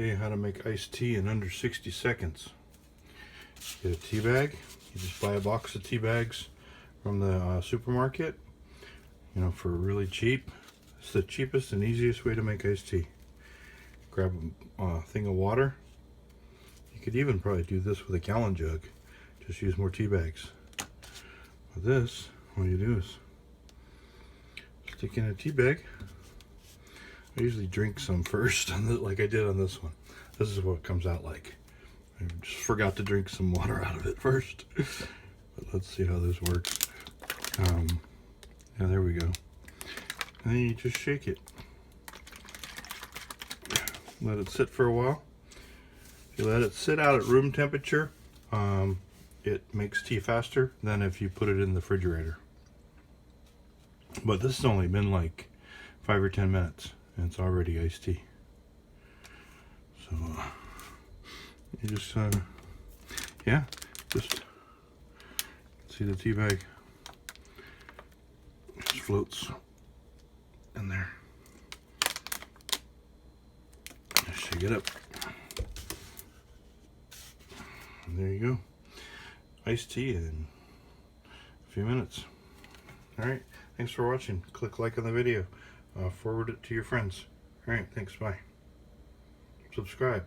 Okay, how to make iced tea in under 60 seconds. Get a tea bag. You just buy a box of tea bags from the supermarket, you know, for really cheap. It's the cheapest and easiest way to make iced tea. Grab a thing of water. You could even probably do this with a gallon jug. Just use more tea bags. With this, all you do is stick in a tea bag. I usually drink some first, like I did on this one. This is what it comes out like. I just forgot to drink some water out of it first. But let's see how this works. Yeah, there we go. And then you just shake it. Let it sit for a while. If you let it sit out at room temperature, it makes tea faster than if you put it in the refrigerator. But this has only been like 5 or 10 minutes and it's already iced tea. So you just yeah, just see the tea bag just floats in there. Just shake it up. And there you go. Iced tea in a few minutes. Alright, thanks for watching. Click like on the video. Forward it to your friends. Alright, thanks, bye. Subscribe.